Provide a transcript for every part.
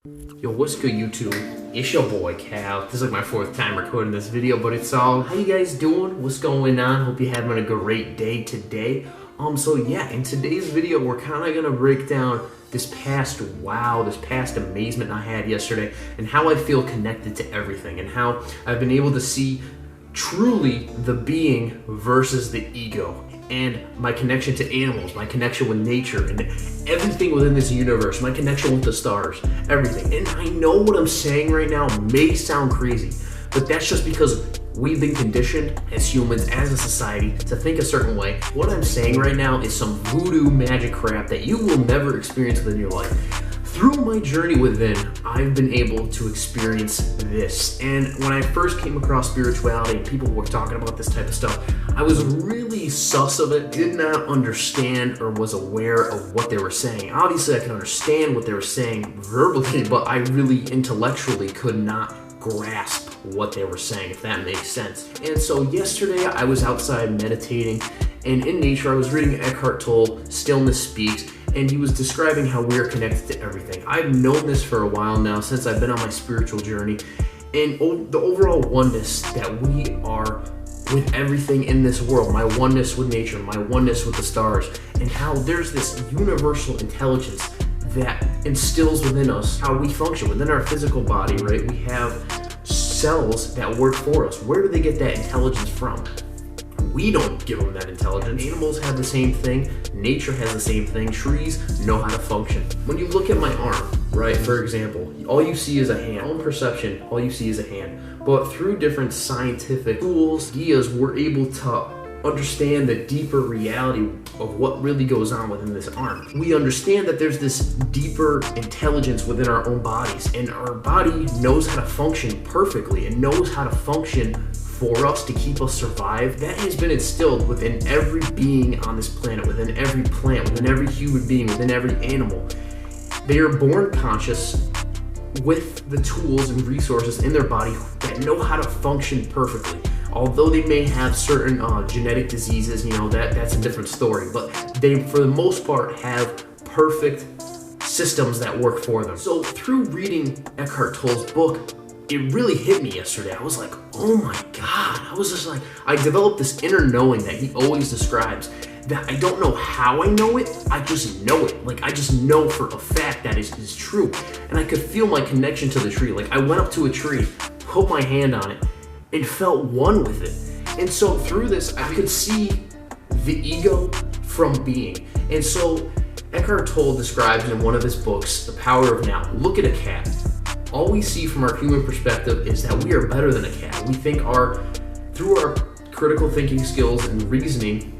Yo, what's good, YouTube? It's your boy Cal. This is like my fourth time recording this video, but it's all, how you guys doing? What's going on? Hope you're having a great day today. So yeah, in today's video, we're kind of gonna break down this past amazement I had yesterday, and how I feel connected to everything, and how I've been able to see truly the being versus the ego, and my connection to animals, my connection with nature, and everything within this universe, my connection with the stars, everything. And I know what I'm saying right now may sound crazy, but that's just because we've been conditioned as humans, as a society, to think a certain way. What I'm saying right now is some voodoo magic crap that you will never experience within your life. Through my journey within, I've been able to experience this. And when I first came across spirituality and people were talking about this type of stuff, I was really sus of it, did not understand or was aware of what they were saying. Obviously, I can understand what they were saying verbally, but I really intellectually could not grasp what they were saying, if that makes sense. And so yesterday, I was outside meditating, and in nature, I was reading Eckhart Tolle, Stillness Speaks, and he was describing how we are connected to everything. I've known this for a while now, since I've been on my spiritual journey, and the overall oneness that we are with everything in this world, my oneness with nature, my oneness with the stars, and how there's this universal intelligence that instills within us how we function within our physical body, right? We have cells that work for us. Where do they get that intelligence from? We don't give them that intelligence. Animals have the same thing. Nature has the same thing. Trees know how to function. When you look at my arm, right, for example, all you see is a hand. On perception, all you see is a hand. But through different scientific tools, ideas, we're able to understand the deeper reality of what really goes on within this arm. We understand that there's this deeper intelligence within our own bodies, and our body knows how to function perfectly and knows how to function for us to keep us survive. That has been instilled within every being on this planet, within every plant, within every human being, within every animal. They are born conscious with the tools and resources in their body that know how to function perfectly. Although they may have certain genetic diseases, that's a different story, but they, for the most part, have perfect systems that work for them. So through reading Eckhart Tolle's book, it really hit me yesterday. I was like, oh my God. I was just like, I developed this inner knowing that he always describes, that I don't know how I know it, I just know it. Like, I just know for a fact that is true. And I could feel my connection to the tree. Like, I went up to a tree, put my hand on it, and felt one with it. And so through this, I could see the ego from being. And so Eckhart Tolle describes in one of his books, The Power of Now. Look at a cat. All we see from our human perspective is that we are better than a cat. We think through our critical thinking skills and reasoning,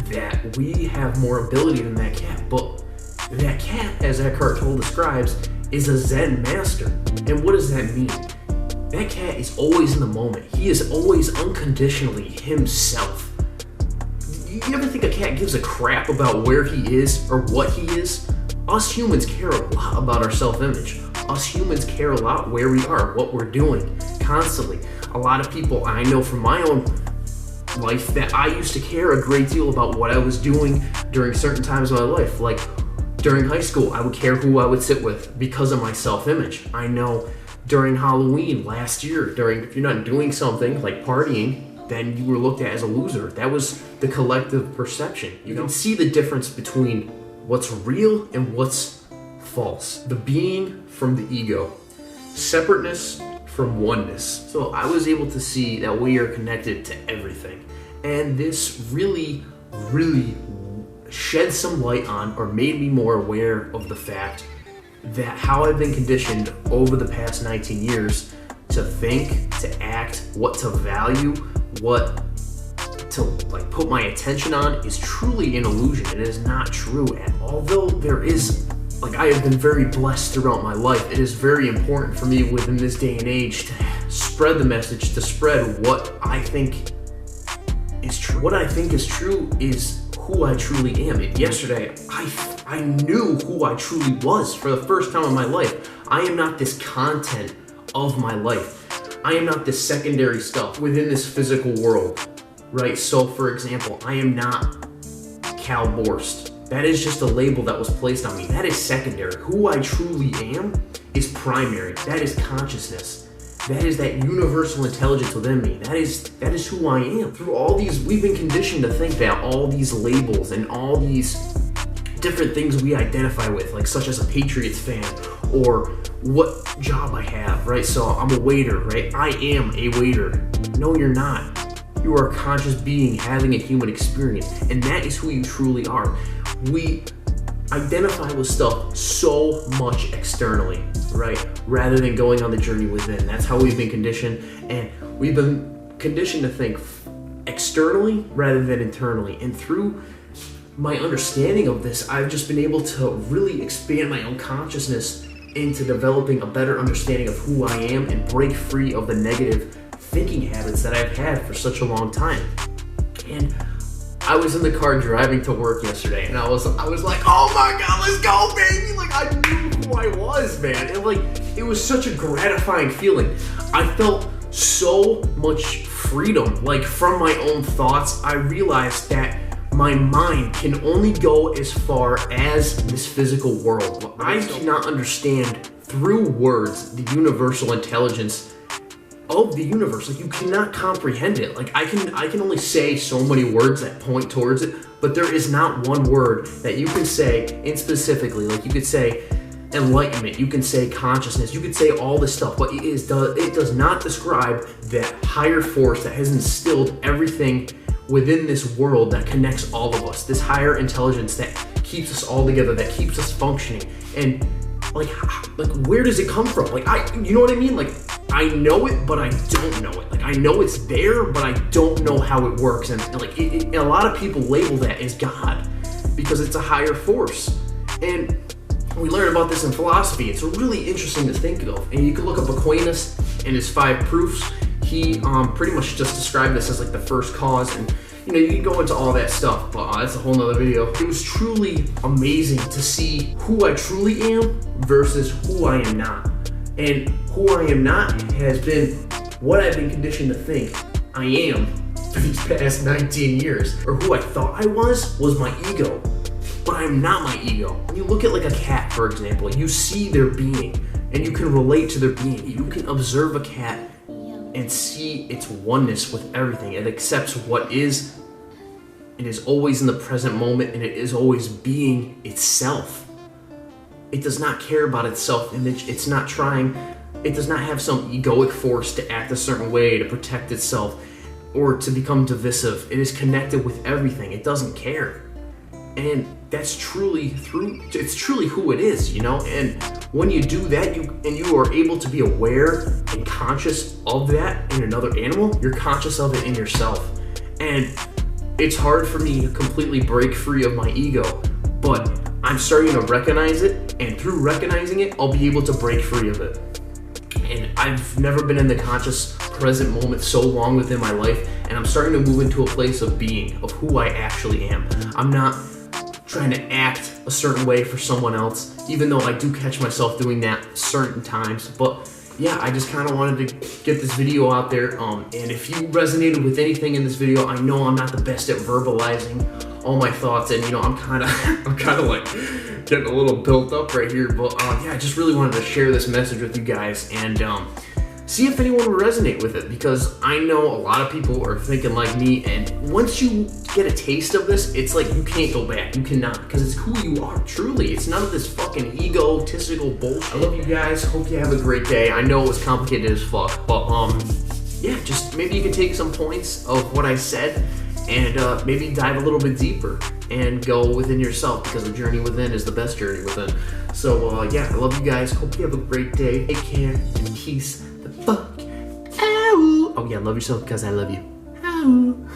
that we have more ability than that cat. But that cat, as Eckhart Tolle describes, is a Zen master. And what does that mean? That cat is always in the moment. He is always unconditionally himself. You ever think a cat gives a crap about where he is or what he is? Us humans care a lot about our self-image. Us humans care a lot where we are, what we're doing, constantly. A lot of people, I know from my own life, that I used to care a great deal about what I was doing during certain times of my life. Like during high school, I would care who I would sit with because of my self-image. I know during Halloween last year, if you're not doing something like partying, then you were looked at as a loser. That was the collective perception. You can see the difference between what's real and what's false. The being from the ego. Separateness from oneness. So I was able to see that we are connected to everything. And this really, really shed some light on, or made me more aware of the fact that how I've been conditioned over the past 19 years to think, to act, what to value, what to put my attention on is truly an illusion. It is not true. And although there is, I have been very blessed throughout my life, it is very important for me within this day and age to spread the message, to spread what I think is true. What I think is true is who I truly am. And yesterday, I knew who I truly was for the first time in my life. I am not this content of my life. I am not this secondary stuff within this physical world, right? So for example, I am not Cal Borst. That is just a label that was placed on me. That is secondary. Who I truly am is primary. That is consciousness. That is that universal intelligence within me. That is who I am. Through all these, we've been conditioned to think that all these labels and all these different things we identify with, like such as a Patriots fan or what job I have, right? So I'm a waiter, right? I am a waiter. No, you're not. You are a conscious being having a human experience, and that is who you truly are. We identify with stuff so much externally, right? Rather than going on the journey within. That's how we've been conditioned, and we've been conditioned to think externally rather than internally. And through my understanding of this, I've just been able to really expand my own consciousness into developing a better understanding of who I am and break free of the negative thinking habits that I've had for such a long time. And I was in the car driving to work yesterday, and I was like, oh my God, let's go, baby! Like, I knew who I was, man. And like, it was such a gratifying feeling. I felt so much freedom, like from my own thoughts. I realized that my mind can only go as far as this physical world. I cannot understand through words the universal intelligence of the universe. Like, you cannot comprehend it. Like, I can only say so many words that point towards it, but there is not one word that you can say in specifically. Like, you could say enlightenment, you can say consciousness, you could say all this stuff, but it does not describe that higher force that has instilled everything within this world that connects all of us, this higher intelligence that keeps us all together, that keeps us functioning. And like where does it come from? Like, you know what I mean? Like, I know it, but I don't know it. Like, I know it's there, but I don't know how it works. And like, a lot of people label that as God because it's a higher force. And we learn about this in philosophy. It's really interesting to think of. And you can look up Aquinas and his 5 proofs. He pretty much just described this as like the first cause, and you know, you can go into all that stuff, but that's a whole nother video. It was truly amazing to see who I truly am versus who I am not. And who I am not has been what I've been conditioned to think I am for these past 19 years. Or who I thought I was my ego. But I'm not my ego. When you look at like a cat, for example, you see their being and you can relate to their being. You can observe a cat and see its oneness with everything. It accepts what is. It is always in the present moment, and it is always being itself. It does not care about its self-image. It does not have some egoic force to act a certain way to protect itself or to become divisive. It is connected with everything. It doesn't care. And that's truly who it is, you know? And when you do that, you are able to be aware and conscious of that in another animal, you're conscious of it in yourself. And it's hard for me to completely break free of my ego, but I'm starting to recognize it, and through recognizing it, I'll be able to break free of it. And I've never been in the conscious present moment so long within my life, and I'm starting to move into a place of being, of who I actually am. I'm not trying to act a certain way for someone else, even though I do catch myself doing that certain times. But yeah, I just kind of wanted to get this video out there. And if you resonated with anything in this video, I know I'm not the best at verbalizing all my thoughts, and you know, I'm kind of like getting a little built up right here. But yeah, I just really wanted to share this message with you guys and see if anyone will resonate with it, because I know a lot of people are thinking like me, and once you get a taste of this, it's like you can't go back. You cannot, because it's who you are, truly. It's none of this fucking egotistical bullshit. I love you guys. Hope you have a great day. I know it was complicated as fuck, but yeah, just maybe you can take some points of what I said and maybe dive a little bit deeper and go within yourself, because the journey within is the best journey within. So yeah, I love you guys. Hope you have a great day. Take care and peace the fuck out. Oh yeah, love yourself because I love you. Ow.